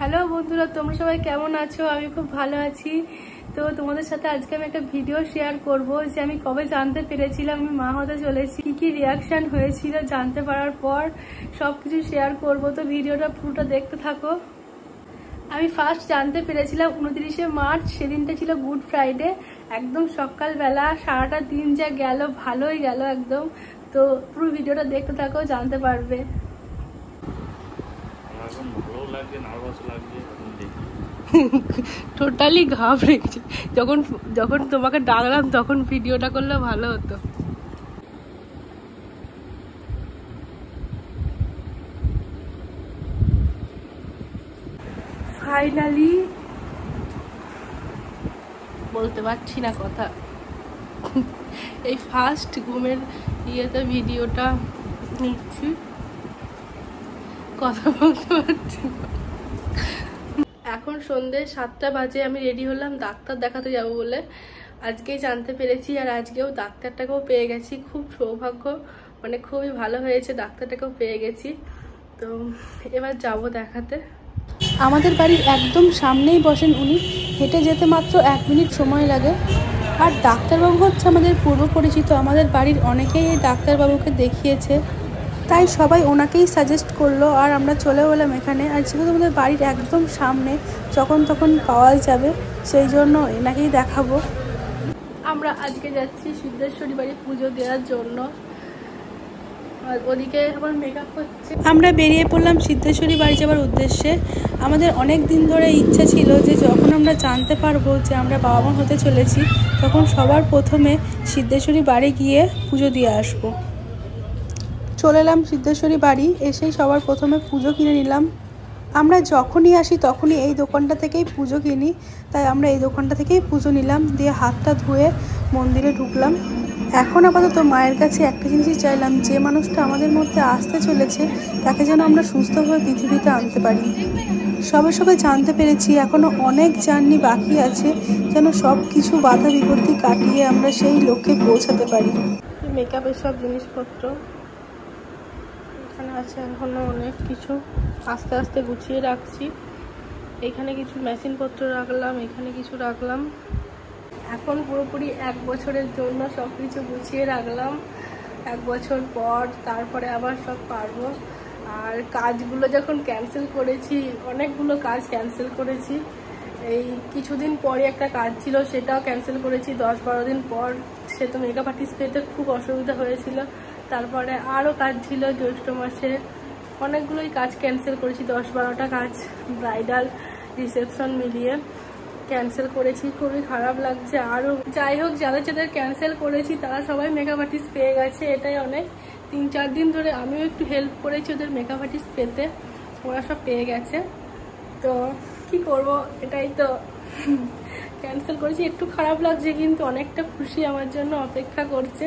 Hello বন্ধুরা, তোমরা সবাই কেমন আছো? আমি খুব ভালো আছি। তো তোমাদের সাথে আজকে আমি একটা ভিডিও শেয়ার করব যে আমি কবে জানতে পেরেছিলাম আমি মা হতে চলেছি, কি কি রিয়াকশন হয়েছিল জানতে পারার পর, সবকিছু শেয়ার করব। তো ভিডিওটা পুরোটা দেখতে থাকো। আমি ফার্স্ট জানতে পেরেছিলাম 29শে মার্চ, সেদিনটা ছিল গুড ফ্রাইডে। একদম সকালবেলা, সারাটা দিন যা গেল, ভালোই গেল একদম। তো পুরো ভিডিওটা দেখতে থাকো, জানতে পারবে। টোটালি ঘাবড়ে গেছি। যখন যখন তোমাকে ডাকলাম তখন ভিডিওটা করলে ভালো হতো। ফাইনালি বলতে পারছি না কথা। এই ফার্স্ট ঘুমের ইয়েতে ভিডিওটা নিচ্ছি, কথা বলতে পারছি না। এখন সন্ধ্যে 7টা বাজে, আমি রেডি হলাম ডাক্তার দেখাতে যাব বলে। আজকেই জানতে পেরেছি, আর আজকেও ডাক্তারটাকেও পেয়ে গেছি। খুব সৌভাগ্য, মানে খুবই ভালো হয়েছে, ডাক্তারটাকেও পেয়ে গেছি। তো এবার যাব দেখাতে। আমাদের বাড়ির একদম সামনেই বসেন উনি, হেঁটে যেতে মাত্র 1 মিনিট সময় লাগে। আর ডাক্তারবাবু হচ্ছে আমাদের পূর্ব পরিচিত, আমাদের বাড়ির অনেকেই এই ডাক্তারবাবুকে দেখিয়েছে, তাই সবাই ওনাকেই সাজেস্ট করলো। আর আমরা চলে এলাম এখানে। আর যেহেতু আমাদের বাড়ির একদম সামনে, যখন তখন পাওয়া যাবে, সেই জন্য এনাকেই দেখাবো। আমরা আজকে যাচ্ছি সিদ্ধেশ্বরী বাড়ি পুজো দেওয়ার জন্য। আর ওদিকে আমার মেকআপ হচ্ছে। আমরা বেরিয়ে পড়লাম সিদ্ধেশ্বরী বাড়ি যাওয়ার উদ্দেশ্যে। আমাদের অনেক দিন ধরে ইচ্ছা ছিল যে যখন আমরা জানতে পারবো যে আমরা বাবা মা হতে চলেছি, তখন সবার প্রথমে সিদ্ধেশ্বরী বাড়ি গিয়ে পুজো দিয়ে আসবো। চলে এলাম সিদ্ধেশ্বরী বাড়ি, এসেই সবার প্রথমে পুজো কিনে নিলাম। আমরা যখনই আসি তখনই এই দোকানটা থেকেই পুজো কিনি, তাই আমরা এই দোকানটা থেকেই পুজো নিলাম। দিয়ে হাতটা ধুয়ে মন্দিরে ঢুকলাম। এখন আপাতত মায়ের কাছে একটা জিনিসই চাইলাম, যে মানুষটা আমাদের মধ্যে আসতে চলেছে তাকে যেন আমরা সুস্থভাবে পৃথিবীতে আনতে পারি। সবে সবে জানতে পেরেছি এখনও অনেক জার্নি বাকি আছে, যেন সব কিছু বাধা বিপত্তি কাটিয়ে আমরা সেই লক্ষ্যে পৌঁছাতে পারি। মেকআপের সব জিনিসপত্র এখানে আছে, এখনো অনেক কিছু আস্তে আস্তে গুছিয়ে রাখছি। এখানে কিছু মেশিনপত্র রাখলাম, এখানে কিছু রাখলাম। এখন পুরোপুরি 1 বছরের জন্য সব কিছু গুছিয়ে রাখলাম। 1 বছর পর তারপরে আবার সব পারবো। আর কাজগুলো যখন ক্যান্সেল করেছি, অনেকগুলো কাজ ক্যান্সেল করেছি। এই কিছুদিন পরে একটা কাজ ছিল, সেটাও ক্যান্সেল করেছি 10-12 দিন পর। সে তো মেকআপ আর্টিস্ট পেতে খুব অসুবিধা হয়েছিল। তারপরে আরও কাজ ছিল জ্যৈষ্ঠ মাসে, অনেকগুলোই কাজ ক্যান্সেল করেছি, 10-12টা কাজ ব্রাইডাল রিসেপশন মিলিয়ে ক্যান্সেল করেছি। খুবই খারাপ লাগছে। আরও যাই হোক, যাদের যাদের ক্যান্সেল করেছি তারা সবাই মেকআপ আর্টিস্ট পেয়ে গেছে, এটাই অনেক। 3-4 দিন ধরে আমিও একটু হেল্প করেছি ওদের মেকআপ আর্টিস্ট পেতে, ওরা সব পেয়ে গেছে। তো কি করব, এটাই তো, ক্যান্সেল করেছি। একটু খারাপ লাগছে, কিন্তু অনেকটা খুশি আমার জন্য অপেক্ষা করছে।